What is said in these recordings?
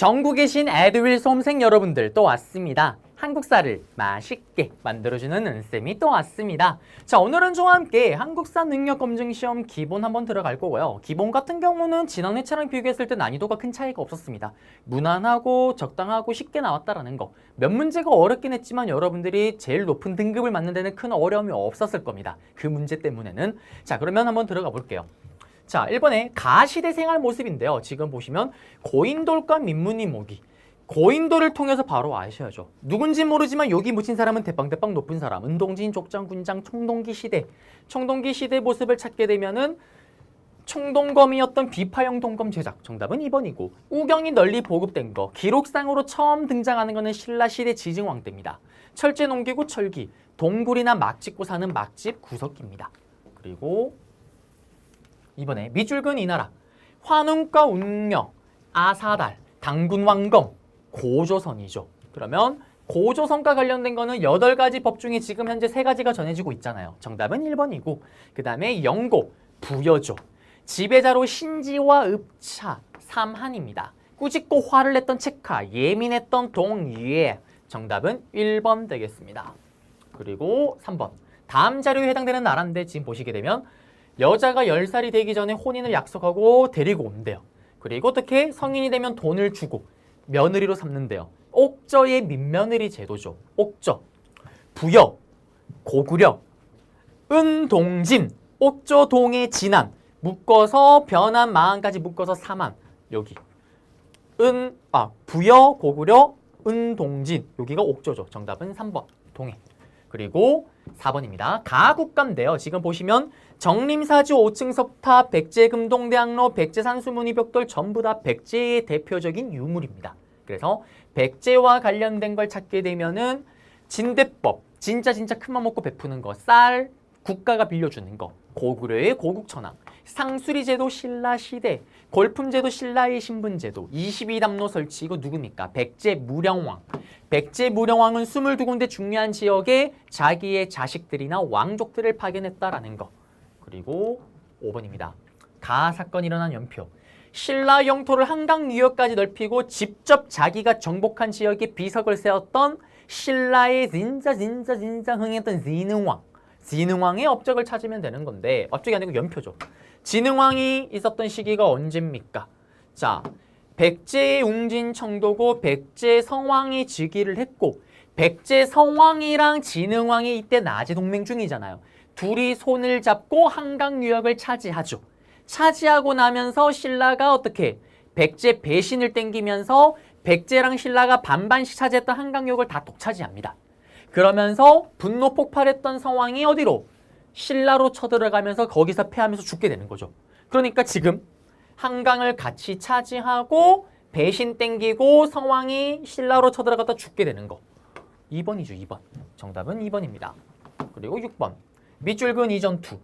전국에 계신 에듀윌 수험생 여러분들 또 왔습니다. 한국사를 맛있게 만들어주는 은쌤이 또 왔습니다. 자, 오늘은 저와 함께 한국사 능력검증시험 기본 한번 들어갈 거고요. 기본 같은 경우는 지난해 차랑 비교했을 때 난이도가 큰 차이가 없었습니다. 무난하고 적당하고 쉽게 나왔다라는 거. 몇 문제가 어렵긴 했지만 여러분들이 제일 높은 등급을 맞는 데는 큰 어려움이 없었을 겁니다. 그 문제 때문에는. 자, 그러면 한번 들어가 볼게요. 자, 1번에 가시대 생활 모습인데요. 지금 보시면 고인돌과 민문이 모기. 고인돌을 통해서 바로 아셔야죠. 누군지 모르지만 여기 묻힌 사람은 대빵대빵 높은 사람. 은동진, 족장, 군장, 청동기 시대. 청동기 시대 모습을 찾게 되면은 청동검이었던 비파형 동검 제작. 정답은 2번이고. 우경이 널리 보급된 거. 기록상으로 처음 등장하는 거는 신라시대 지증왕 때입니다. 철제 농기구 철기. 동굴이나 막 짓고 사는 막집 구석기입니다. 그리고 이번에 밑줄근 이 나라. 환웅과 운명, 아사달, 당군왕검. 고조선이죠. 그러면 고조선과 관련된 거는 8가지 법 중에 지금 현재 3가지가 전해지고 있잖아요. 정답은 1번이고 그 다음에 영고, 부여조, 지배자로 신지와 읍차, 삼한입니다. 꾸짖고 화를 냈던 책하, 예민했던 동예. 정답은 1번 되겠습니다. 그리고 3번. 다음 자료에 해당되는 나라인데 지금 보시게 되면 여자가 10살이 되기 전에 혼인을 약속하고 데리고 온대요. 그리고 어떻게 성인이 되면 돈을 주고 며느리로 삼는데요. 옥저의 민며느리 제도죠. 옥저, 부여, 고구려, 은동진, 옥저동의 진안, 묶어서 변한 마한까지 묶어서 사만. 여기 부여, 고구려, 은동진. 여기가 옥저죠. 정답은 3번 동해. 그리고 4번입니다. 가국감인데요. 지금 보시면 정림사주 5층 석탑, 백제금동대학로, 백제산수문이 벽돌 전부 다 백제의 대표적인 유물입니다. 그래서 백제와 관련된 걸 찾게 되면은 진대법, 진짜 큰맘 먹고 베푸는 거, 쌀 국가가 빌려주는 거, 고구려의 고국천왕, 상수리제도 신라시대, 골품제도 신라의 신분제도, 22담로 설치. 이거 누굽니까? 백제무령왕. 백제무령왕은 22군데 중요한 지역에 자기의 자식들이나 왕족들을 파견했다라는 거. 그리고 5번입니다. 가하 사건이 일어난 연표. 신라 영토를 한강 유역까지 넓히고 직접 자기가 정복한 지역에 비석을 세웠던 신라의 진짜 흥했던 진흥왕. 진흥왕의 업적을 찾으면 되는 건데 업적이 아니고 연표죠. 진흥왕이 있었던 시기가 언제입니까? 자, 백제의 웅진 청도고 백제 성왕이 즉위를 했고 백제 성왕이랑 진흥왕이 이때 나제 동맹 중이잖아요. 둘이 손을 잡고 한강 유역을 차지하죠. 차지하고 나면서 신라가 어떻게 백제 배신을 땡기면서 백제랑 신라가 반반씩 차지했던 한강 유역을 다 독차지합니다. 그러면서 분노 폭발했던 성왕이 어디로? 신라로 쳐들어가면서 거기서 패하면서 죽게 되는 거죠. 그러니까 지금 한강을 같이 차지하고 배신 땡기고 성왕이 신라로 쳐들어갔다 죽게 되는 거. 2번이죠. 2번. 정답은 2번입니다. 그리고 6번. 밑줄근 이전투.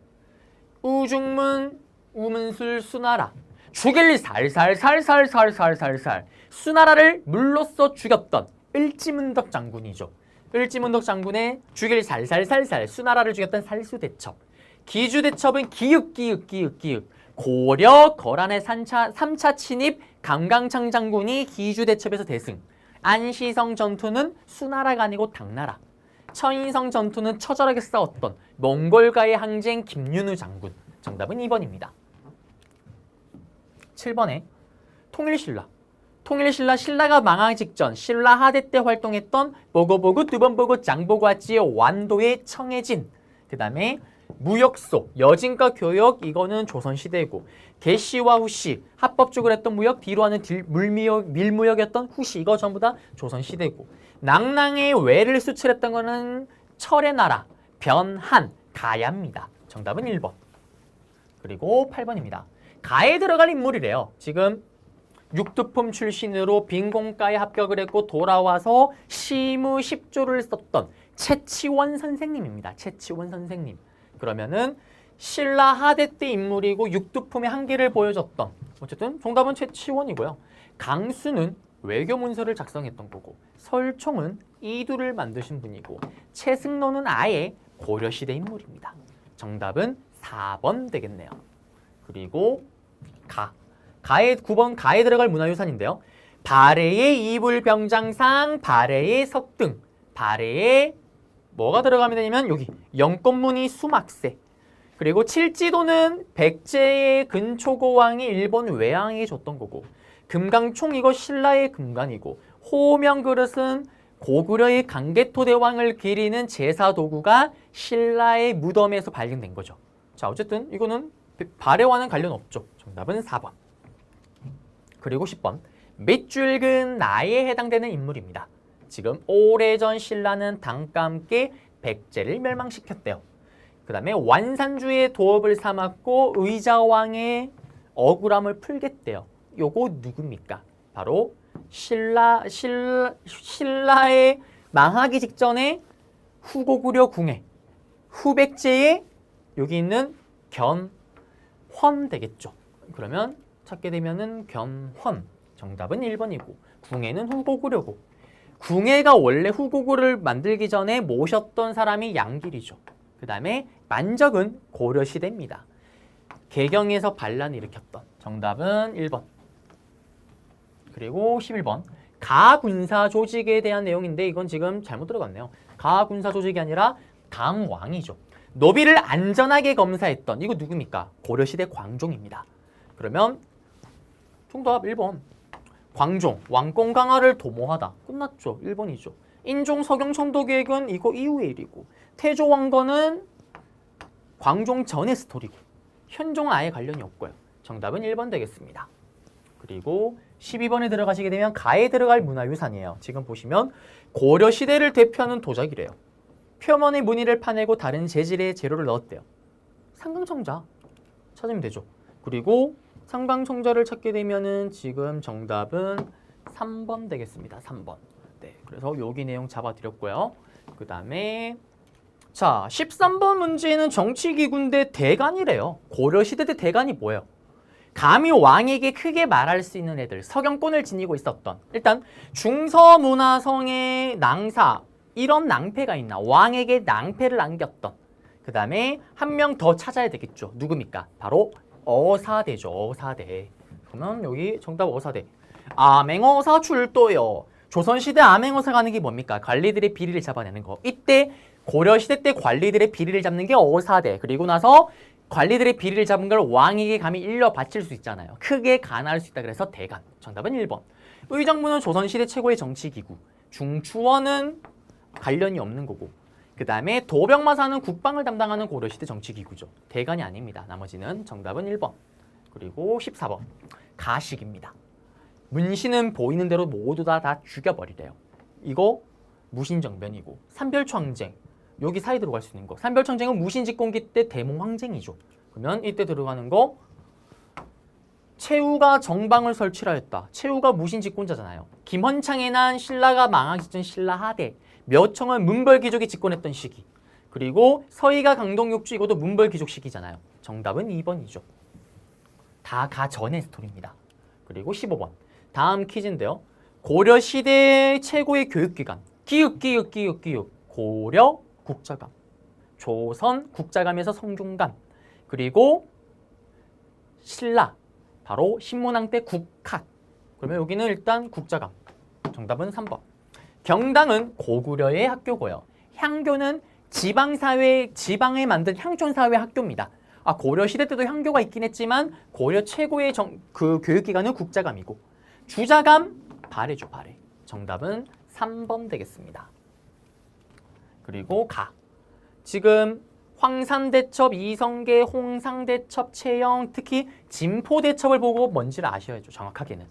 우중문, 우문술, 수나라. 죽일 살살살살살살살살. 수나라를 물로써 죽였던 을지문덕 장군이죠. 을지문덕 장군의 죽일 살살살살 수나라를 죽였던 살수대첩. 기주대첩은 기윽. 고려 거란의 3차 침입 감강창 장군이 기주대첩에서 대승. 안시성 전투는 수나라가 아니고 당나라. 처인성 전투는 처절하게 싸웠던 몽골과의 항쟁 김윤우 장군. 정답은 2번입니다. 7번에 통일신라. 통일신라, 신라가 망하기 직전 신라 하대 때 활동했던 보고보고 두번보고 장보고아찌의 완도의 청해진. 그 다음에 무역소, 여진과 교역. 이거는 조선시대고 개시와 후시, 합법적으로 했던 무역, 뒤로 하는 밀무역이었던 후시. 이거 전부 다 조선시대고 낭낭의 외를 수출했던 거는 철의 나라, 변한, 가야입니다. 정답은 1번. 그리고 8번입니다. 가에 들어갈 인물이래요. 지금 육두품 출신으로 빈공과에 합격을 했고 돌아와서 시무 10조를 썼던 채치원 선생님입니다. 채치원 선생님. 그러면은 신라 하대 때 인물이고 육두품의 한계를 보여줬던, 어쨌든 정답은 채치원이고요. 강수는 외교 문서를 작성했던 거고 설총은 이두를 만드신 분이고 최승로는 아예 고려시대 인물입니다. 정답은 4번 되겠네요. 그리고 가에 9번 가에 들어갈 문화유산인데요. 발해의 이불병장상, 발해의 석등, 발해의 뭐가 들어가면 되냐면 여기 영권무늬 수막세. 그리고 칠지도는 백제의 근초고왕이 일본 외왕에게 줬던 거고, 금강총 이거 신라의 금관이고, 호명 그릇은 고구려의 강개토 대왕을 기리는 제사 도구가 신라의 무덤에서 발견된 거죠. 자, 어쨌든 이거는 발해와는 관련 없죠. 정답은 4번. 그리고 10번. 밑줄근 나에 해당되는 인물입니다. 지금 오래전 신라는 당과 함께 백제를 멸망시켰대요. 그 다음에 완산주의 도읍을 삼았고 의자왕의 억울함을 풀겠대요. 요거 누굽니까? 바로 신라의 망하기 직전에 후고구려 궁에 후백제의 여기 있는 견훤 되겠죠. 그러면 찾게 되면은 견훤. 정답은 1번이고 궁예는 후고구려고. 궁예가 원래 후고구를 만들기 전에 모셨던 사람이 양길이죠. 그 다음에 만적은 고려시대입니다. 개경에서 반란을 일으켰던. 정답은 1번. 그리고 11번. 가군사 조직에 대한 내용인데 이건 지금 잘못 들어갔네요. 가군사 조직이 아니라 당왕이죠. 노비를 안전하게 검사했던 이거 누굽니까? 고려시대 광종입니다. 그러면 정답 1번. 광종, 왕권 강화를 도모하다. 끝났죠. 1번이죠. 인종 서경 천도 계획은 이거 이후의 일이고, 태조 왕건은 광종 전의 스토리고, 현종은 아예 관련이 없고요. 정답은 1번 되겠습니다. 그리고 12번에 들어가시게 되면 가에 들어갈 문화유산이에요. 지금 보시면 고려시대를 대표하는 도자기래요. 표면의 무늬를 파내고 다른 재질의 재료를 넣었대요. 상강청자 찾으면 되죠. 그리고 상강청자를 찾게 되면은 지금 정답은 3번 되겠습니다. 3번. 네, 그래서 여기 내용 잡아드렸고요. 그 다음에 자 13번 문제는 정치기구인데 대간이래요. 고려시대 때 대간이 뭐예요? 감히 왕에게 크게 말할 수 있는 애들, 서경권을 지니고 있었던, 일단 중서문화성의 낭사, 이런 낭패가 있나? 왕에게 낭패를 안겼던. 그 다음에 한 명 더 찾아야 되겠죠. 누굽니까? 바로 어사대죠. 어사대. 그러면 여기 정답 어사대. 암행어사 출도요. 조선시대 암행어사 가는 게 뭡니까? 관리들의 비리를 잡아내는 거. 이때 고려시대 때 관리들의 비리를 잡는 게 어사대. 그리고 나서 관리들의 비리를 잡은 걸 왕에게 감히 일러 바칠 수 있잖아요. 크게 간할 수 있다. 그래서 대간. 정답은 1번. 의정부는 조선시대 최고의 정치기구. 중추원은 관련이 없는 거고. 그 다음에 도병마사는 국방을 담당하는 고려시대 정치기구죠. 대간이 아닙니다. 나머지는 정답은 1번. 그리고 14번. 가식입니다. 문신은 보이는 대로 모두 다 죽여버리래요. 이거 무신정변이고. 삼별청쟁. 여기 사이 들어갈 수 있는 거. 삼별청쟁은 무신집권기 때 대몽황쟁이죠. 그러면 이때 들어가는 거 최후가 정방을 설치라 했다. 최후가 무신집권자잖아요. 김헌창에 난 신라가 망하기 직전 신라하대. 묘청은 문벌귀족이 집권했던 시기. 그리고 서희가 강동육주 이것도 문벌귀족 시기잖아요. 정답은 2번이죠. 다 가 전의 스토리입니다. 그리고 15번. 다음 퀴즈인데요. 고려시대 최고의 교육기관. 기육. 고려 국자감. 조선 국자감에서 성균관. 그리고 신라. 바로 신문왕 때 국학. 그러면 여기는 일단 국자감. 정답은 3번. 경당은 고구려의 학교고요. 향교는 지방에 만든 향촌사회 학교입니다. 고려시대 때도 향교가 있긴 했지만 고려 최고의 그 교육기관은 국자감이고, 주자감 발해죠. 발해. 정답은 3번 되겠습니다. 그리고 가. 지금 황산대첩, 이성계, 홍상대첩, 채영, 특히 진포대첩을 보고 뭔지를 아셔야죠. 정확하게는.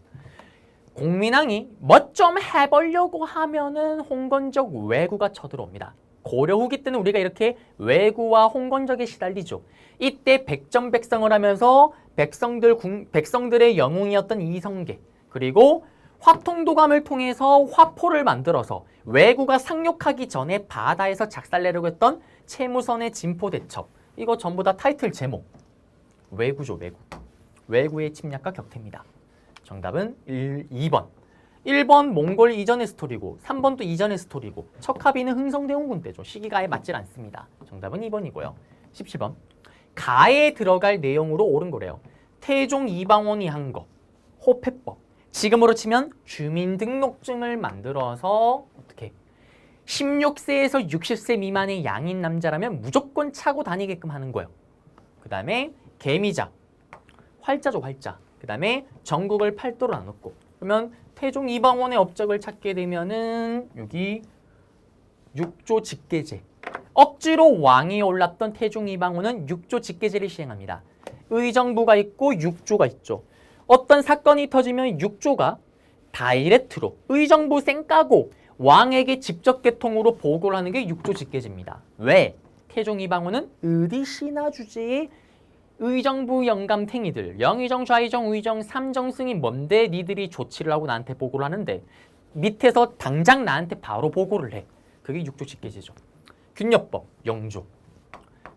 공민왕이 뭐 좀 해보려고 하면은 홍건적 왜구가 쳐들어옵니다. 고려 후기 때는 우리가 이렇게 왜구와 홍건적에 시달리죠. 이때 백전백성을 하면서 백성들의 영웅이었던 이성계, 그리고 화통도감을 통해서 화포를 만들어서 왜구가 상륙하기 전에 바다에서 작살내려고 했던 채무선의 진포대첩. 이거 전부 다 타이틀 제목. 왜구죠. 왜구. 왜구의 침략과 격퇴입니다. 정답은 2번. 1번 몽골 이전의 스토리고 3번도 이전의 스토리고 척하비는 흥성대원군 때죠. 시기가 아예 맞질 않습니다. 정답은 2번이고요. 17번. 가에 들어갈 내용으로 옳은 거래요. 태종 이방원이 한 거, 호패법, 지금으로 치면 주민등록증을 만들어서 어떻게 16세에서 60세 미만의 양인 남자라면 무조건 차고 다니게끔 하는 거예요. 그 다음에 개미자, 활자죠 활자. 그 다음에 전국을 8도로 나눴고 그러면 태종 이방원의 업적을 찾게 되면은 여기 육조 직계제. 억지로 왕이 올랐던 태종 이방원은 육조 직계제를 시행합니다. 의정부가 있고 육조가 있죠. 어떤 사건이 터지면 육조가 다이렉트로 의정부 쌩까고 왕에게 직접 계통으로 보고를 하는 게 육조 직계제입니다. 왜? 태종 이방원은 의리신하 주제의 의정부 영감탱이들 영의정, 좌의정, 의정, 삼정승이 뭔데 니들이 조치를 하고 나한테 보고를 하는데 밑에서 당장 나한테 바로 보고를 해. 그게 육조 직계제죠. 균여법 영조,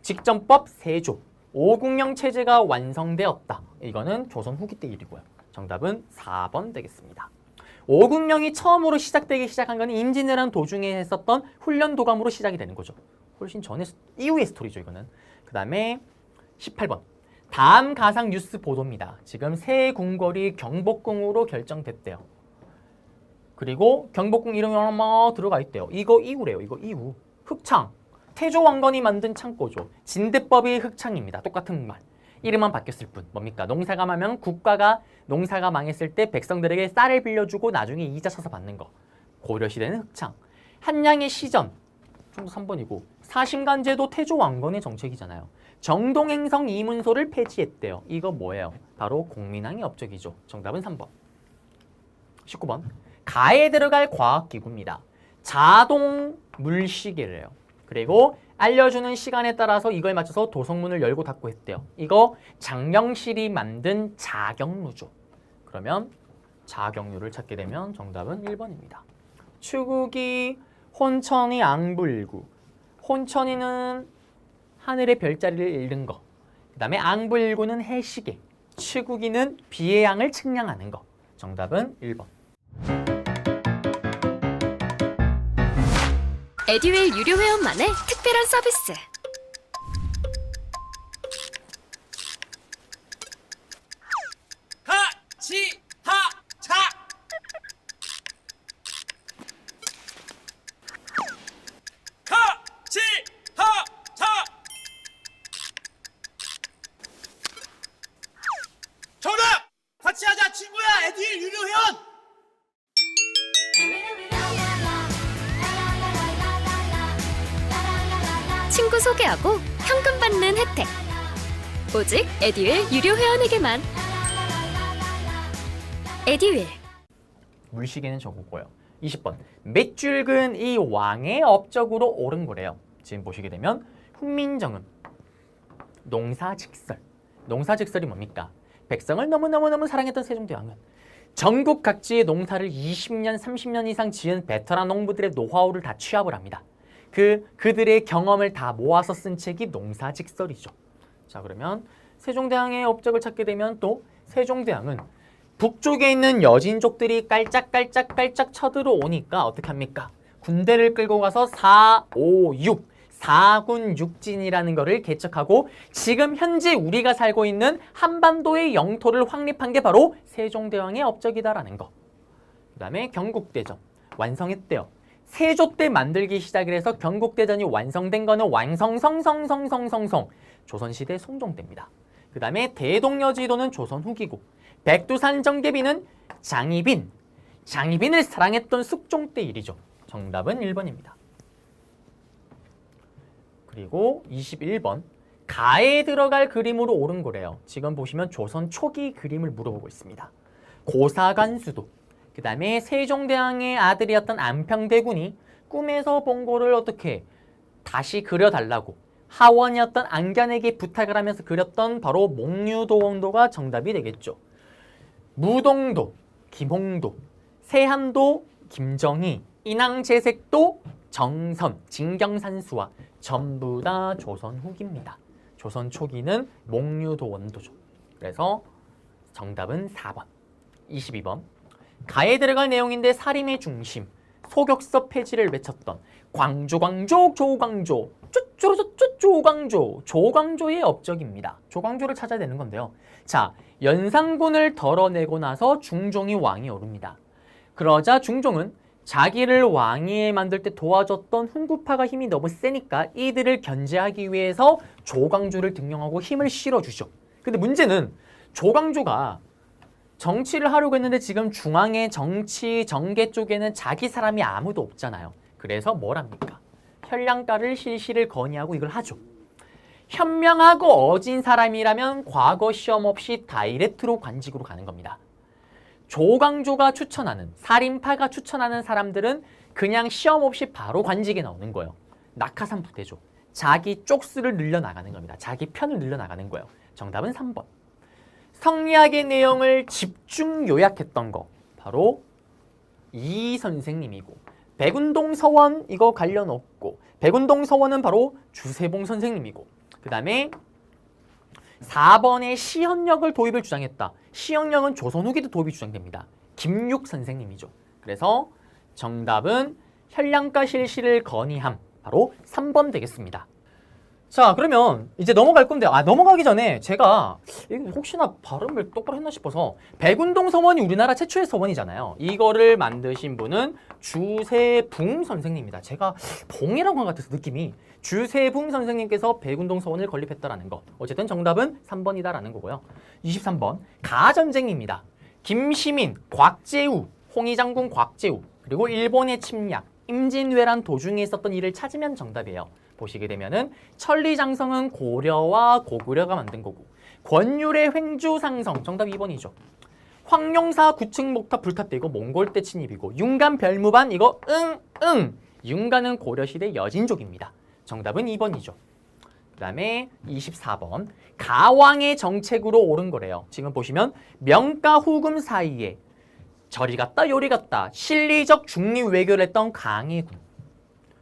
직전법 세조, 오국령 체제가 완성되었다. 이거는 조선 후기 때 일이고요. 정답은 4번 되겠습니다. 오국령이 처음으로 시작한 건 임진왜란 도중에 했었던 훈련 도감으로 시작이 되는 거죠. 훨씬 전에 이후의 스토리죠 이거는. 그 다음에 18번. 다음 가상 뉴스 보도입니다. 지금 새 궁궐이 경복궁으로 결정됐대요. 그리고 경복궁 이름이 아마 들어가 있대요. 이거 이후래요. 이거 이후. 흑창. 태조 왕건이 만든 창고죠. 진대법이 흑창입니다. 똑같은 말. 이름만 바뀌었을 뿐. 뭡니까? 농사가 망하면 국가가 농사가 망했을 때 백성들에게 쌀을 빌려주고 나중에 이자 쳐서 받는 거. 고려시대는 흑창. 한양의 시전. 좀 더 3번이고. 사심간제도 태조 왕건의 정책이잖아요. 정동행성 이문소를 폐지했대요. 이거 뭐예요? 바로 공민왕의 업적이죠. 정답은 3번. 19번. 가에 들어갈 과학기구입니다. 자동 물시계래요. 그리고 알려주는 시간에 따라서 이거에 맞춰서 도성문을 열고 닫고 했대요. 이거 장영실이 만든 자경루죠. 그러면 자경루를 찾게 되면 정답은 1번입니다. 추국이 혼천이 앙불구. 혼천이는 하늘의 별자리를 잃는 거. 그 다음에 앙불구는 해시계. 추국이는 비의 양을 측량하는 거. 정답은 1번. 에듀윌 유료 회원만의 특별한 서비스. 하치하차 하치하차 정답! 같이 하자 친구야 에듀윌 유료 회원! 친구 소개하고 현금 받는 혜택. 오직 에듀윌 유료 회원에게만. 에듀윌. 물시계는 적었고요. 20번. 몇 줄근 이 왕의 업적으로 옳은 거래요. 지금 보시게 되면 훈민정음, 농사직설. 농사직설이 뭡니까? 백성을 너무너무 사랑했던 세종대왕은 전국 각지의 농사를 20년, 30년 이상 지은 베테랑 농부들의 노하우를 다 취합을 합니다. 그들의 경험을 다 모아서 쓴 책이 농사직설이죠. 자, 그러면 세종대왕의 업적을 찾게 되면 또 세종대왕은 북쪽에 있는 여진족들이 깔짝깔짝 쳐들어오니까 어떻게 합니까? 군대를 끌고 가서 456, 4군 6진이라는 거를 개척하고 지금 현재 우리가 살고 있는 한반도의 영토를 확립한 게 바로 세종대왕의 업적이다라는 거. 그 다음에 경국대전 완성했대요. 세조 때 만들기 시작을 해서 경국대전이 완성된 거는 완성성성성성성성 조선시대 송종 때입니다. 그 다음에 대동여지도는 조선 후기고 백두산 정계비는 장희빈을 사랑했던 숙종 때 일이죠. 정답은 1번입니다. 그리고 21번 가에 들어갈 그림으로 옳은 거래요. 지금 보시면 조선 초기 그림을 물어보고 있습니다. 고사관수도 그 다음에 세종대왕의 아들이었던 안평대군이 꿈에서 본 거를 어떻게 다시 그려달라고 하원이었던 안견에게 부탁을 하면서 그렸던 바로 목류도원도가 정답이 되겠죠. 무동도, 김홍도, 세한도, 김정희, 인왕제색도, 정선, 진경산수와 전부 다 조선 후기입니다. 조선 초기는 목류도원도죠. 그래서 정답은 4번. 22번. 가에 들어갈 내용인데 살림의 중심, 소격서 폐지를 외쳤던 광조 조광조 조광조. 조광조의 업적입니다. 조광조를 찾아야 되는 건데요. 자, 연산군을 덜어내고 나서 중종이 왕이 오릅니다. 그러자 중종은 자기를 왕위에 만들 때 도와줬던 훈구파가 힘이 너무 세니까 이들을 견제하기 위해서 조광조를 등용하고 힘을 실어주죠. 근데 문제는 조광조가 정치를 하려고 했는데 지금 중앙의 정치 정계 쪽에는 자기 사람이 아무도 없잖아요. 그래서 뭘 합니까? 현량가를 실시를 건의하고 이걸 하죠. 현명하고 어진 사람이라면 과거 시험 없이 다이렉트로 관직으로 가는 겁니다. 조광조가 추천하는, 살인파가 추천하는 사람들은 그냥 시험 없이 바로 관직에 나오는 거예요. 낙하산 부대죠. 자기 쪽수를 늘려나가는 겁니다. 자기 편을 늘려나가는 거예요. 정답은 3번. 성리학의 내용을 집중 요약했던 거 바로 이 선생님이고, 백운동 서원 이거 관련 없고, 백운동 서원은 바로 주세봉 선생님이고, 그 다음에 4번에 시현력을 도입을 주장했다. 시현력은 조선 후기도 도입이 주장됩니다. 김육 선생님이죠. 그래서 정답은 현량가 실시를 건의함, 바로 3번 되겠습니다. 자, 그러면 이제 넘어갈 건데, 넘어가기 전에 제가 혹시나 발음을 똑바로 했나 싶어서, 백운동 서원이 우리나라 최초의 서원이잖아요. 이거를 만드신 분은 주세붕 선생님입니다. 제가 봉이라고 한 것 같아서 느낌이, 주세붕 선생님께서 백운동 서원을 건립했다라는 거. 어쨌든 정답은 3번이다라는 거고요. 23번 가전쟁입니다. 김시민, 곽재우, 홍의장군 곽재우, 그리고 일본의 침략, 임진왜란 도중에 있었던 일을 찾으면 정답이에요. 보시게 되면은 천리장성은 고려와 고구려가 만든 거고, 권율의 횡주상성, 정답 2번이죠. 황룡사 9층 목탑 불탔대, 이거 몽골 때 침입이고, 융간 별무반 이거 융간은 고려시대 여진족입니다. 정답은 2번이죠. 그 다음에 24번 가왕의 정책으로 옳은 거래요. 지금 보시면 명가 후금 사이에 저리 갔다 요리 갔다 실리적 중립 외교를 했던 강해군,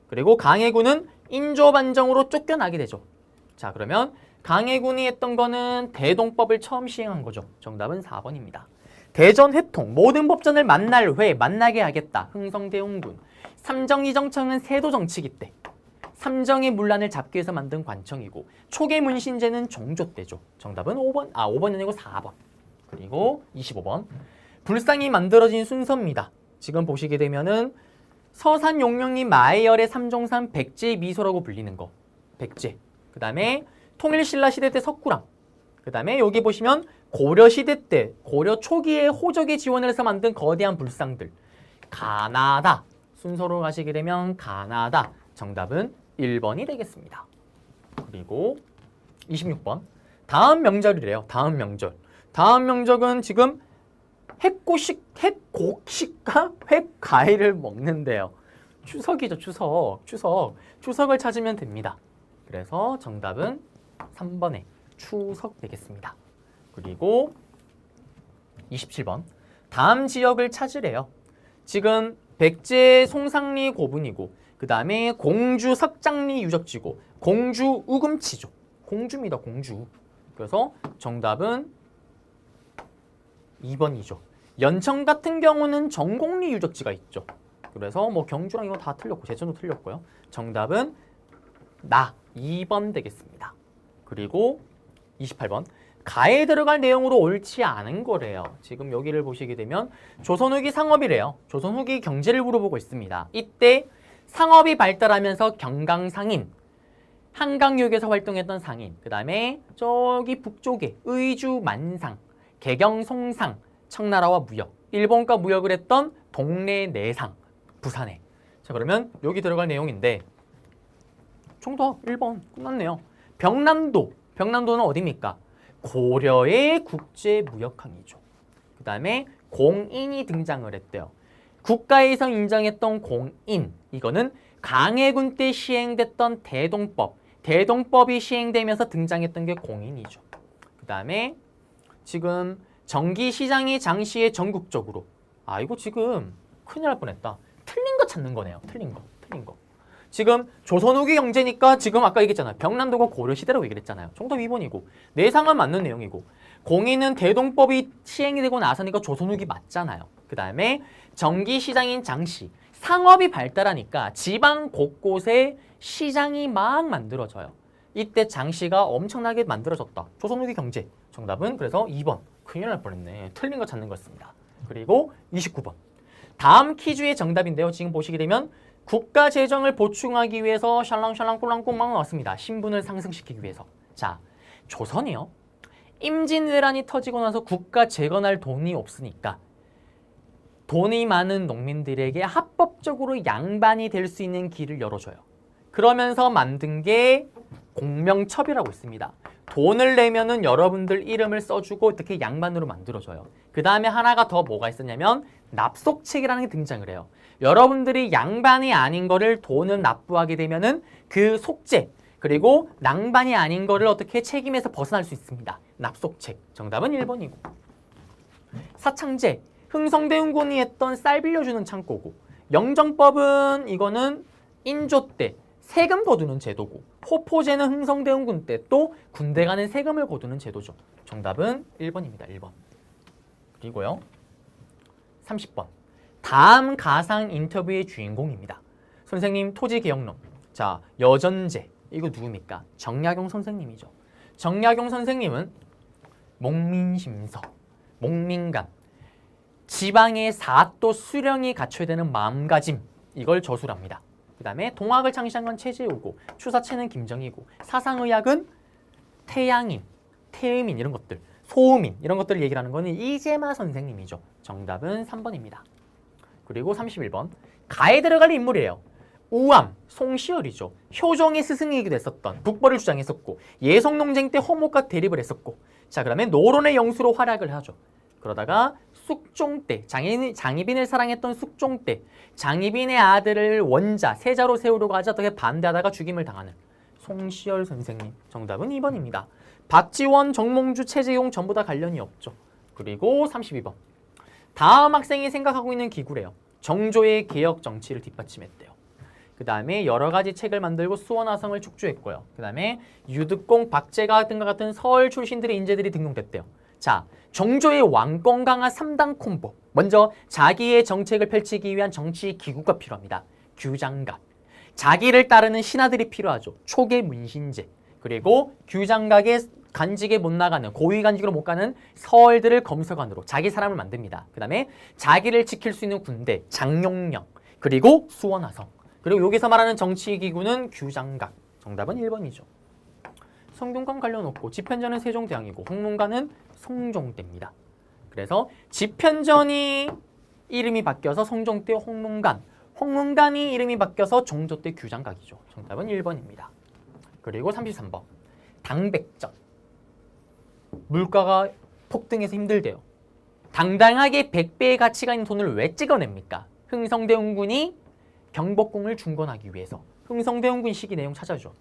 그리고 강해군은 인조반정으로 쫓겨나게 되죠. 자, 그러면 강해군이 했던 거는 대동법을 처음 시행한 거죠. 정답은 4번입니다. 대전회통, 모든 법전을 만날 회, 만나게 하겠다. 흥성대원군. 삼정이정청은 세도 정치기 때 삼정의 문란을 잡기 위해서 만든 관청이고, 초계문신제는 종조 때죠. 정답은 5번이 아니고 4번. 그리고 25번 불상이 만들어진 순서입니다. 지금 보시게 되면은 서산 용령이 마해열의 삼종산 백제의 미소라고 불리는 거, 백제. 그 다음에 통일신라 시대 때 석굴암. 그 다음에 여기 보시면 고려 시대 때, 고려 초기에 호적의 지원을 해서 만든 거대한 불상들. 가나다. 순서로 가시게 되면 가나다. 정답은 1번이 되겠습니다. 그리고 26번 다음 명절이래요. 다음 명절. 다음 명절은 지금 핵곡식과 획과일을 먹는데요. 추석이죠. 추석을 찾으면 됩니다. 그래서 정답은 3번에 추석 되겠습니다. 그리고 27번 다음 지역을 찾으래요. 지금 백제 송상리 고분이고, 그 다음에 공주 석장리 유적지고, 공주 우금치죠. 공주입니다. 공주. 그래서 정답은 2번이죠. 연천 같은 경우는 정곡리 유적지가 있죠. 그래서 뭐 경주랑 이거 다 틀렸고, 제천도 틀렸고요. 정답은 2번 되겠습니다. 그리고 28번 가에 들어갈 내용으로 옳지 않은 거래요. 지금 여기를 보시게 되면 조선 후기 상업이래요. 조선 후기 경제를 물어보고 있습니다. 이때 상업이 발달하면서 경강상인, 한강유역에서 활동했던 상인, 그 다음에 저기 북쪽에 의주 만상, 개경송상, 청나라와 무역, 일본과 무역을 했던 동래 내상, 부산에. 자, 그러면 여기 들어갈 내용인데 정답 1번 끝났네요. 병남도는 어디입니까? 고려의 국제무역항이죠. 그 다음에 공인이 등장을 했대요. 국가에서 인정했던 공인, 이거는 강해군 때 시행됐던 대동법이 시행되면서 등장했던 게 공인이죠. 그 다음에 지금 정기시장이 장시에 전국적으로, 이거 지금 큰일 날 뻔했다. 틀린 거 찾는 거네요. 틀린 거. 지금 조선 후기 경제니까 지금 아까 얘기했잖아요. 병남도가 고려시대라고 얘기를 했잖아요. 정답 2번이고, 내상은 맞는 내용이고, 공인은 대동법이 시행이 되고 나서니까 조선 후기 맞잖아요. 그 다음에 정기시장인 장시, 상업이 발달하니까 지방 곳곳에 시장이 막 만들어져요. 이때 장시가 엄청나게 만들어졌다. 조선 후기 경제. 정답은 그래서 2번. 큰일 날 뻔했네. 틀린 거 찾는 거였습니다. 그리고 29번. 다음 퀴즈의 정답인데요. 지금 보시게 되면 국가 재정을 보충하기 위해서 샬랑샬랑 꼴랑꼴랑 나왔습니다. 신분을 상승시키기 위해서. 자, 조선이요. 임진왜란이 터지고 나서 국가 재건할 돈이 없으니까 돈이 많은 농민들에게 합법적으로 양반이 될 수 있는 길을 열어줘요. 그러면서 만든 게 공명첩이라고 있습니다. 돈을 내면은 여러분들 이름을 써주고 어떻게 양반으로 만들어줘요. 그 다음에 하나가 더 뭐가 있었냐면 납속책이라는 게 등장을 해요. 여러분들이 양반이 아닌 거를 돈을 납부하게 되면은 그 속죄 그리고 낭반이 아닌 거를 어떻게 책임에서 벗어날 수 있습니다. 납속책. 정답은 1번이고. 사창제. 흥성대원군이 했던 쌀 빌려주는 창고고. 영정법은 이거는 인조 때 세금 거두는 제도고. 호포제는 흥성대원군 때 또 군대 가는 세금을 거두는 제도죠. 정답은 1번입니다. 1번. 그리고요. 30번. 다음 가상 인터뷰의 주인공입니다. 선생님 토지개혁론. 자, 여전제. 이거 누굽니까? 정약용 선생님이죠. 정약용 선생님은 목민심서, 목민감, 지방의 사또 수령이 갖춰야 되는 마음가짐 이걸 저술합니다. 그 다음에 동학을 창시한 건 최재우고 추사체는 김정희고 사상의학은 태양인, 태음인 이런 것들, 소음인 이런 것들을 얘기를 하는 거는 이재마 선생님이죠. 정답은 3번입니다. 그리고 31번 가에 들어갈 인물이에요. 우암, 송시열이죠. 효종의 스승이기도 했었던 국벌을 주장했었고 예성농쟁 때 호목과 대립을 했었고 자 그다음에 노론의 영수로 활약을 하죠. 그러다가 숙종 때 장희빈을 사랑했던 숙종 때 장희빈의 아들을 원자, 세자로 세우려고 하자 어떻게 반대하다가 죽임을 당하는 송시열 선생님. 정답은 2번입니다. 박지원, 정몽주, 최재용 전부 다 관련이 없죠. 그리고 32번. 다음 학생이 생각하고 있는 기구래요. 정조의 개혁 정치를 뒷받침했대요. 그 다음에 여러 가지 책을 만들고 수원화성을 축조했고요. 그 다음에 유득공, 박제가 등과 같은 서울 출신들의 인재들이 등용됐대요. 자, 정조의 왕권 강화 3당 콤보. 먼저 자기의 정책을 펼치기 위한 정치 기구가 필요합니다. 규장각. 자기를 따르는 신하들이 필요하죠. 초계 문신제. 그리고 규장각의 간직에 못 나가는 고위 간직으로 못 가는 서얼들을 검서관으로 자기 사람을 만듭니다. 그 다음에 자기를 지킬 수 있는 군대, 장용령. 그리고 수원화성. 그리고 여기서 말하는 정치기구는 규장각. 정답은 1번이죠. 성균관 관련 없고 집현전은 세종대왕이고 홍문관은 성종대입니다. 그래서 집현전이 이름이 바뀌어서 성종대 홍문관, 홍문관이 이름이 바뀌어서 종조 때 규장각이죠. 정답은 1번입니다. 그리고 33번. 당백전. 물가가 폭등해서 힘들대요. 당당하게 100배의 가치가 있는 돈을 왜 찍어냅니까? 흥성대원군이 경복궁을 중건하기 위해서. 흥성대원군 시기 내용 찾아줘.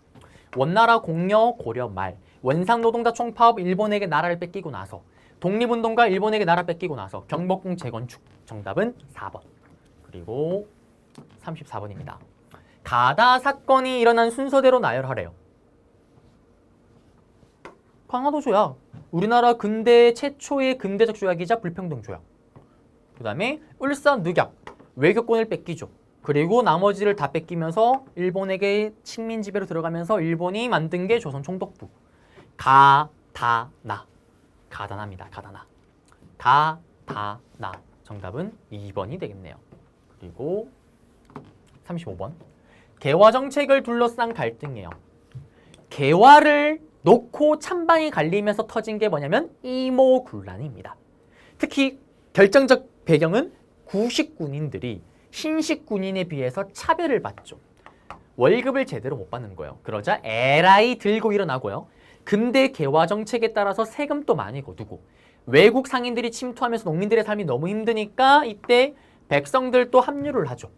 원나라 공여 고려 말 원상노동자 총파업 일본에게 나라를 뺏기고 나서 독립운동가 일본에게 나라 뺏기고 나서 경복궁 재건축. 정답은 4번. 그리고 34번입니다. 가다 사건이 일어난 순서대로 나열하래요. 강화도조약. 우리나라 근대 최초의 근대적 조약이자 불평등 조약. 그 다음에 울산늑약. 외교권을 뺏기죠. 그리고 나머지를 다 뺏기면서 일본에게 식민 지배로 들어가면서 일본이 만든 게 조선 총독부. 가다나. 가다나입니다. 가다나. 가다나. 정답은 2번이 되겠네요. 그리고 35번. 개화 정책을 둘러싼 갈등이에요. 개화를 놓고 찬반이 갈리면서 터진 게 뭐냐면 이모군란입니다. 특히 결정적 배경은 구식군인들이 신식군인에 비해서 차별을 받죠. 월급을 제대로 못 받는 거예요. 그러자 에라이 들고 일어나고요. 근대 개화 정책에 따라서 세금도 많이 거두고 외국 상인들이 침투하면서 농민들의 삶이 너무 힘드니까 이때 백성들도 합류를 하죠.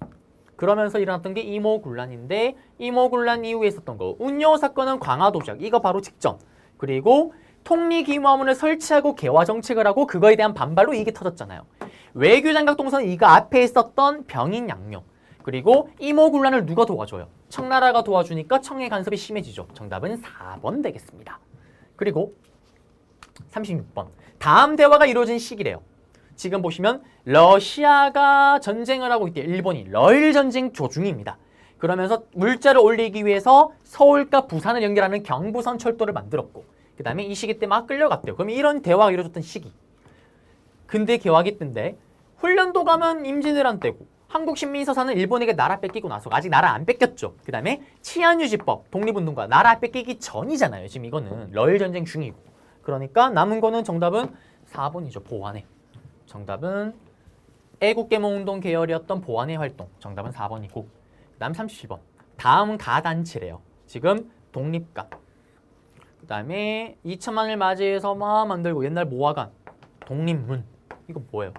그러면서 일어났던 게 이모군란인데 이모군란 이후에 있었던 거 운요 사건은 광화도적 이거 바로 직전. 그리고 통리기무화문을 설치하고 개화 정책을 하고 그거에 대한 반발로 이게 터졌잖아요. 외교장각 동선 이거 앞에 있었던 병인 양용. 그리고 이모군란을 누가 도와줘요? 청나라가 도와주니까 청의 간섭이 심해지죠. 정답은 4번 되겠습니다. 그리고 36번. 다음 대화가 이루어진 시기래요. 지금 보시면 러시아가 전쟁을 하고 있대요. 일본이 러일 전쟁 조중입니다. 그러면서 물자를 올리기 위해서 서울과 부산을 연결하는 경부선 철도를 만들었고 그 다음에 이 시기 때 막 끌려갔대요. 그럼 이런 대화가 이루어졌던 시기. 근대 개화기 때인데 훈련도 가면 임진왜란 때고 한국신민서사는 일본에게 나라 뺏기고 나서 아직 나라 안 뺏겼죠. 그 다음에 치안유지법, 독립운동가 나라 뺏기기 전이잖아요. 지금 이거는 러일전쟁 중이고. 그러니까 남은 거는 정답은 4번이죠. 보완회. 정답은 애국개몽운동 계열이었던 보완회 활동. 정답은 4번이고 그 다음 37번. 다음은 가단체래요. 지금 독립가. 그 다음에 2천만을 맞이해서 막 만들고 옛날 모화관. 독립문. 이거 뭐예요?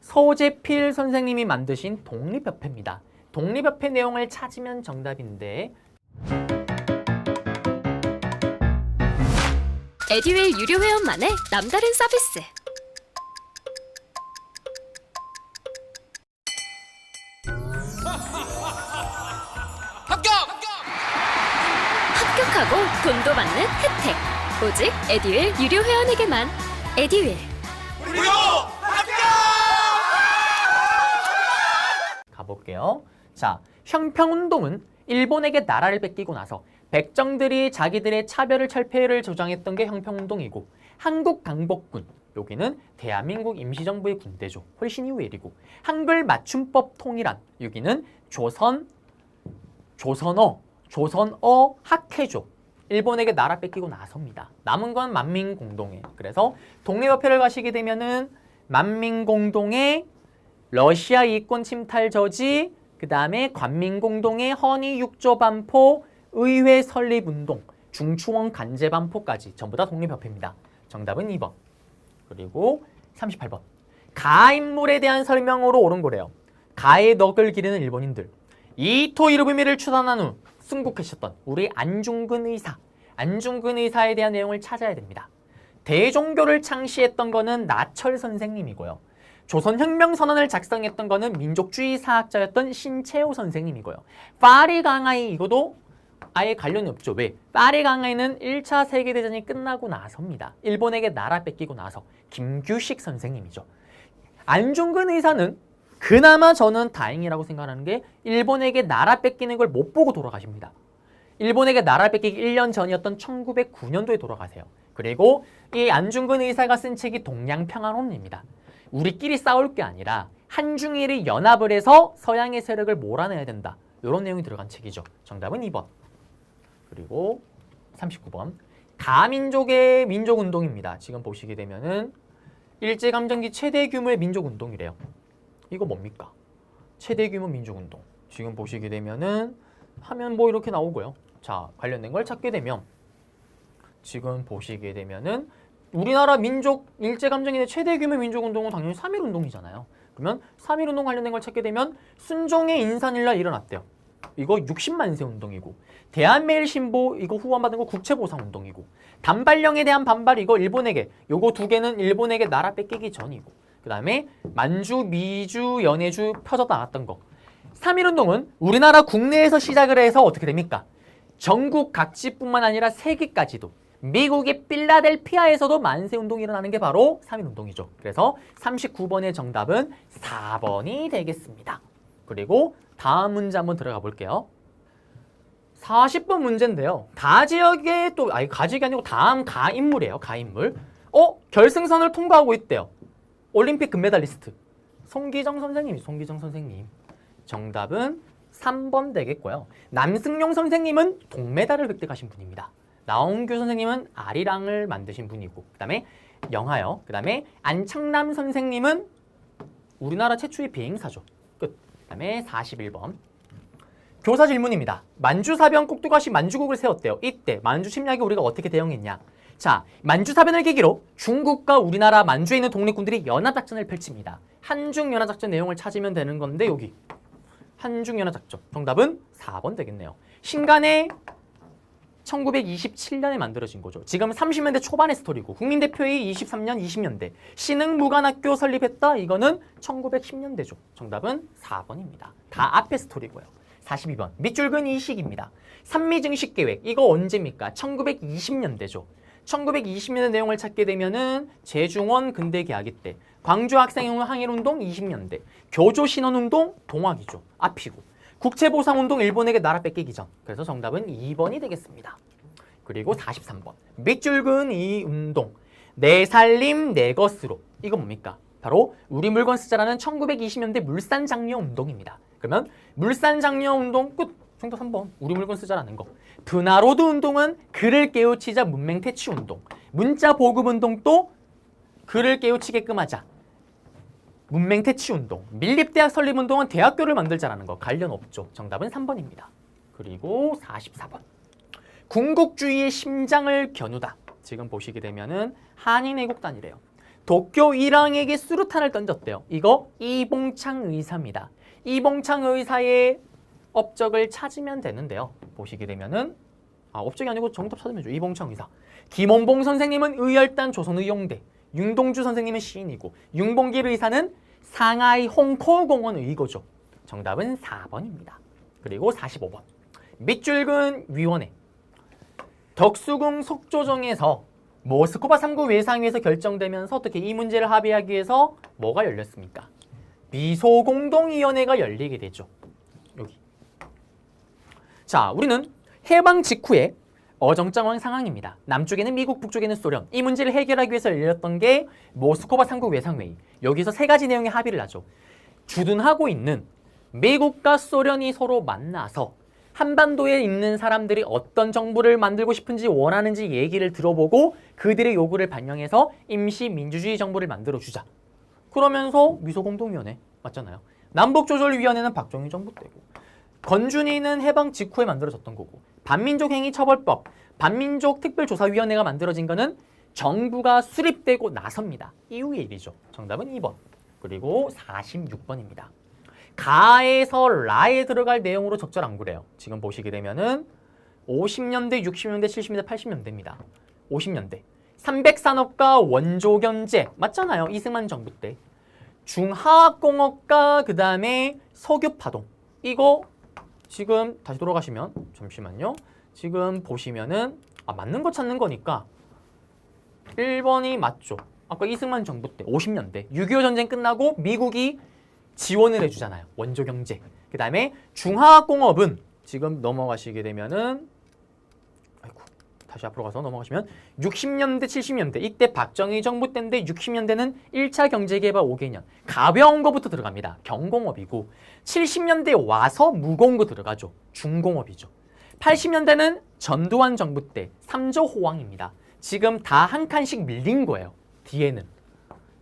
서재필 선생님이 만드신 독립협회입니다. 독립협회 내용을 찾으면 정답인데 에듀윌 유료 회원만의 남다른 서비스. 합격하고 돈도 받는 혜택. 오직 에듀윌 유료 회원에게만. 에듀윌. 무료 합격! 가볼게요. 자, 형평운동은 일본에게 나라를 뺏기고 나서 백정들이 자기들의 차별을 철폐를 조장했던 게 형평운동이고 한국강복군, 여기는 대한민국 임시정부의 군대죠. 훨씬 이후 일이고 한글 맞춤법 통일안, 여기는 조선어 학회죠. 일본에게 나라 뺏기고 나섭니다. 남은 건 만민공동회. 그래서 독립협회를 가시게 되면은 만민공동회, 러시아 이권 침탈 저지, 그 다음에 관민공동회, 허니 6조 반포, 의회 설립운동, 중추원 간제 반포까지 전부 다 독립협회입니다. 정답은 2번. 그리고 38번. 가인물에 대한 설명으로 옳은 거래요. 가의 넋을 기르는 일본인들. 이토 히로부미를 추단한 후 순국하셨던 우리 안중근 의사에 대한 내용을 찾아야 됩니다. 대종교를 창시했던 거는 나철 선생님이고요. 조선혁명선언을 작성했던 거는 민족주의 사학자였던 신채호 선생님이고요. 파리 강하이 이거도 아예 관련이 없죠. 왜? 파리 강하이는 1차 세계대전이 끝나고 나서입니다. 일본에게 나라 뺏기고 나서 김규식 선생님이죠. 안중근 의사는 그나마 저는 다행이라고 생각하는 게 일본에게 나라 뺏기는 걸 못 보고 돌아가십니다. 일본에게 나라 뺏기기 1년 전이었던 1909년도에 돌아가세요. 그리고 이 안중근 의사가 쓴 책이 동양평화론입니다. 우리끼리 싸울 게 아니라 한중일이 연합을 해서 서양의 세력을 몰아내야 된다. 이런 내용이 들어간 책이죠. 정답은 2번. 그리고 39번. 가민족의 민족운동입니다. 지금 보시게 되면은 일제감정기 최대 규모의 민족운동이래요. 이거 뭡니까? 최대 규모 민족운동. 지금 보시게 되면은 하면 뭐 이렇게 나오고요. 자, 관련된 걸 찾게 되면 지금 보시게 되면은 우리나라 민족 일제감정기의 최대 규모 민족운동은 당연히 3.1운동이잖아요. 그러면 3.1운동 관련된 걸 찾게 되면 순종의 인산일날 일어났대요. 이거 60만 세 운동이고 대한매일신보 이거 후원받은 거 국채보상운동이고 단발령에 대한 반발 이거 일본에게 요거 두 개는 일본에게 나라 뺏기기 전이고 그 다음에 만주, 미주, 연해주 펴져 나갔던 거 3.1운동은 우리나라 국내에서 시작을 해서 어떻게 됩니까? 전국 각지뿐만 아니라 세계까지도 미국의 필라델피아에서도 만세운동이 일어나는 게 바로 3.1운동이죠. 그래서 39번의 정답은 4번이 되겠습니다. 그리고 다음 문제 한번 들어가 볼게요. 40번 문제인데요. 가지역의 또 가지역이 아니고 다음 가인물이에요. 가인물. 결승선을 통과하고 있대요. 올림픽 금메달리스트. 송기정 선생님이 송기정 선생님. 정답은 3번 되겠고요. 남승용 선생님은 동메달을 획득하신 분입니다. 나홍규 선생님은 아리랑을 만드신 분이고 그 다음에 영하요. 그 다음에 안창남 선생님은 우리나라 최초의 비행사죠. 끝. 그 다음에 41번. 교사 질문입니다. 만주사변 꼭두가시 만주국을 세웠대요. 이때 만주 침략에 우리가 어떻게 대응했냐. 자, 만주사변을 계기로 중국과 우리나라 만주에 있는 독립군들이 연합작전을 펼칩니다. 한중연합작전 내용을 찾으면 되는 건데 여기 한중연합작전. 정답은 4번 되겠네요. 신간에 1927년에 만들어진 거죠. 지금 30년대 초반의 스토리고 국민대표회의 23년, 20년대 신흥무관학교 설립했다. 이거는 1910년대죠. 정답은 4번입니다. 다 앞의 스토리고요. 42번 밑줄근 이식입니다. 산미증식계획 이거 언제입니까? 1920년대죠. 1920년대 내용을 찾게 되면은 제중원 근대계하기 때 광주 학생항일운동 20년대 교조신원운동 동학이죠. 앞이고 국채보상운동 일본에게 나라 뺏기기 전. 그래서 정답은 2번이 되겠습니다. 그리고 43번. 밑줄 그은 이 운동. 내 살림 내 것으로. 이거 뭡니까? 바로 우리 물건 쓰자라는 1920년대 물산장려 운동입니다. 그러면 물산장려 운동 끝. 정답 3번. 우리 물건 쓰자라는 거. 분하로드 운동은 글을 깨우치자 문맹 퇴치 운동. 문자 보급 운동도 글을 깨우치게끔 하자. 문맹 퇴치 운동. 밀립대학 설립 운동은 대학교를 만들자라는 거. 관련 없죠. 정답은 3번입니다. 그리고 44번. 군국주의의 심장을 겨누다. 지금 보시게 되면은 한인애국단이래요. 도쿄 일왕에게 수류탄을 던졌대요. 이거 이봉창 의사입니다. 이봉창 의사의 업적을 찾으면 되는데요. 보시게 되면은 업적이 아니고 정답 찾으면 죠. 이봉창 의사. 김원봉 선생님은 의열단 조선의용대. 윤동주 선생님은 시인이고 윤봉길 의사는 상하이 홍커공원 의거죠. 정답은 4번입니다. 그리고 45번. 밑줄 그은 위원회. 덕수궁 속조정에서 모스크바 3구 외상위에서 결정되면서 어떻게 이 문제를 합의하기 위해서 뭐가 열렸습니까? 미소공동위원회가 열리게 되죠. 여기. 자, 우리는 해방 직후에 어정쩡한 상황입니다. 남쪽에는 미국, 북쪽에는 소련. 이 문제를 해결하기 위해서 열렸던 게 모스크바 3국 외상회의. 여기서 세 가지 내용의 합의를 하죠. 주둔하고 있는 미국과 소련이 서로 만나서 한반도에 있는 사람들이 어떤 정부를 만들고 싶은지 원하는지 얘기를 들어보고 그들의 요구를 반영해서 임시 민주주의 정부를 만들어주자. 그러면서 미소공동위원회 맞잖아요. 남북조절위원회는 박정희 정부 때고 건준이는 해방 직후에 만들어졌던 거고 반민족행위처벌법, 반민족특별조사위원회가 만들어진 거는 정부가 수립되고 나섭니다. 이후의 일이죠. 정답은 2번. 그리고 46번입니다. 가에서 라에 들어갈 내용으로 적절안구래요. 지금 보시게 되면은 50년대, 60년대, 70년대, 80년대입니다. 50년대. 300산업과 원조경제 맞잖아요. 이승만 정부 때. 중화학공업과 그 다음에 석유파동. 이거 지금 다시 돌아가시면 잠시만요. 지금 보시면은 맞는 거 찾는 거니까 1번이 맞죠. 아까 이승만 정부 때 50년대 6.25 전쟁 끝나고 미국이 지원을 해주잖아요. 원조경제. 그 다음에 중화학공업은 지금 넘어가시게 되면은 다시 앞으로 가서 넘어가시면 60년대, 70년대 이때 박정희 정부 때인데 60년대는 1차 경제개발 5개년 가벼운 거부터 들어갑니다. 경공업이고 70년대 와서 무공고 들어가죠. 중공업이죠. 80년대는 전두환 정부 때 3조 호황입니다. 지금 다 한 칸씩 밀린 거예요. 뒤에는.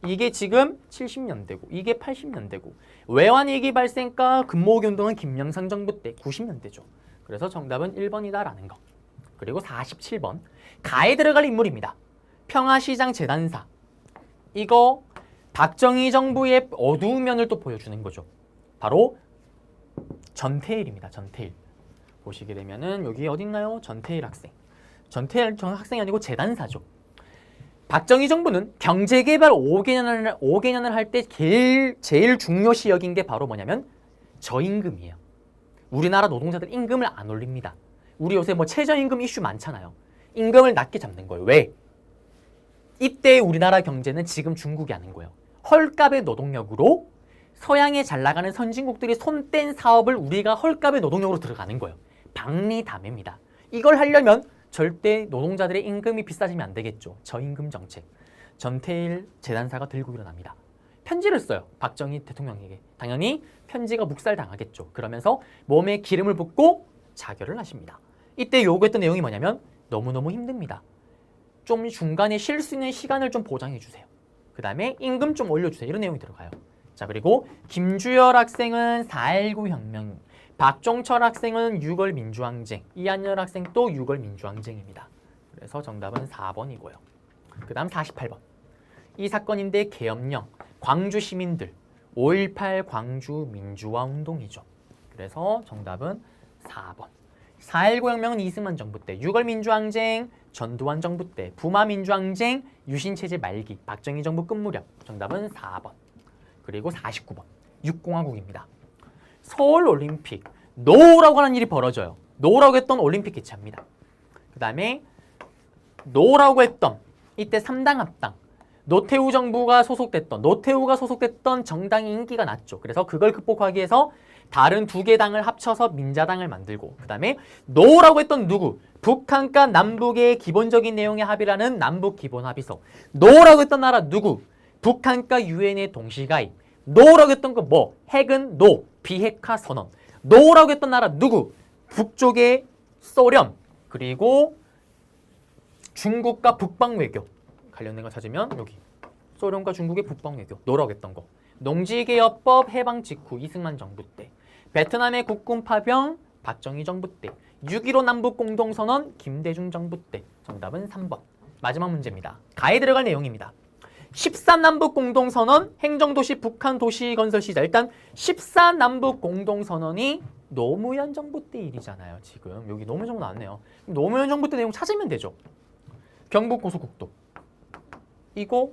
이게 지금 70년대고 이게 80년대고 외환위기 발생과 근무호기 운동은 김영삼 정부 때 90년대죠. 그래서 정답은 1번이다라는 거. 그리고 47번. 가에 들어갈 인물입니다. 평화시장 재단사. 이거 박정희 정부의 어두운 면을 또 보여주는 거죠. 바로 전태일입니다. 전태일. 보시게 되면은 여기 어딨나요? 전태일 학생. 전태일 학생이 아니고 재단사죠. 박정희 정부는 경제개발 5개년을 할 때 제일 중요시 여긴 게 바로 뭐냐면 저임금이에요. 우리나라 노동자들 임금을 안 올립니다. 우리 요새 뭐 최저임금 이슈 많잖아요. 임금을 낮게 잡는 거예요. 왜? 이때 우리나라 경제는 지금 중국이 하는 거예요. 헐값의 노동력으로 서양에 잘 나가는 선진국들이 손 뗀 사업을 우리가 헐값의 노동력으로 들어가는 거예요. 박리담회입니다. 이걸 하려면 절대 노동자들의 임금이 비싸지면 안 되겠죠. 저임금 정책. 전태일 재단사가 들고 일어납니다. 편지를 써요. 박정희 대통령에게. 당연히 편지가 묵살당하겠죠. 그러면서 몸에 기름을 붓고 자결을 하십니다. 이때 요구했던 내용이 뭐냐면 너무너무 힘듭니다. 좀 중간에 쉴 수 있는 시간을 좀 보장해 주세요. 그 다음에 임금 좀 올려주세요. 이런 내용이 들어가요. 자, 그리고 김주열 학생은 4.19 혁명, 박종철 학생은 6월 민주항쟁, 이한열 학생도 6월 민주항쟁입니다. 그래서 정답은 4번이고요. 그 다음 48번. 이 사건인데 계엄령, 광주 시민들, 5.18 광주 민주화 운동이죠. 그래서 정답은 4번. 4.19 혁명은 이승만 정부 때, 6월 민주항쟁, 전두환 정부 때, 부마 민주항쟁, 유신체제 말기, 박정희 정부 끝 무렵. 정답은 4번. 그리고 49번. 육공화국입니다. 서울올림픽, 노라고 하는 일이 벌어져요. 노라고 했던 올림픽 개최합니다. 그 다음에 노라고 했던 이때 3당 합당. 노태우가 소속됐던 정당이 인기가 났죠. 그래서 그걸 극복하기 위해서 다른 두 개 당을 합쳐서 민자당을 만들고 그 다음에 노라고 했던 누구? 북한과 남북의 기본적인 내용의 합의라는 남북기본합의서. 노라고 했던 나라 누구? 북한과 유엔의 동시가입. 노라고 했던 거 뭐? 핵은 노, 비핵화 선언. 노라고 했던 나라 누구? 북쪽의 소련, 그리고 중국과 북방 외교. 관련된 거 찾으면 여기 소련과 중국의 북방 외교. 노라고 했던 거. 농지개혁법 해방 직후 이승만 정부 때. 베트남의 국군 파병 박정희 정부 때. 6.15 남북 공동선언 김대중 정부 때. 정답은 3번. 마지막 문제입니다. 가에 들어갈 내용입니다. 14남북 공동선언 행정도시 북한 도시 건설 시작. 일단 14남북 공동선언이 노무현 정부 때 일이잖아요. 지금 여기 노무현 정부 나왔네요. 노무현 정부 때 내용 찾으면 되죠. 경북고속국도 이거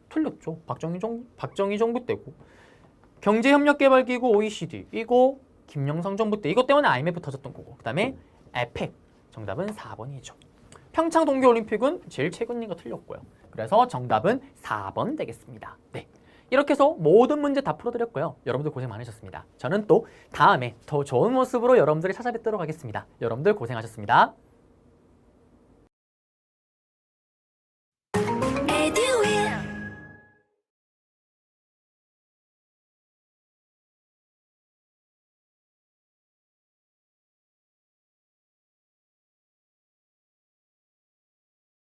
틀렸죠. 박정희 정부 때고. 경제협력개발기구 OECD 이거 김영삼 정부 때. 이것 때문에 IMF 터졌던 거고. 그 다음에 에펙 정답은 4번이죠. 평창 동계올림픽은 제일 최근인 거 틀렸고요. 그래서 정답은 4번 되겠습니다. 네, 이렇게 해서 모든 문제 다 풀어드렸고요. 여러분들 고생 많으셨습니다. 저는 또 다음에 더 좋은 모습으로 여러분들을 찾아뵙도록 하겠습니다. 여러분들 고생하셨습니다.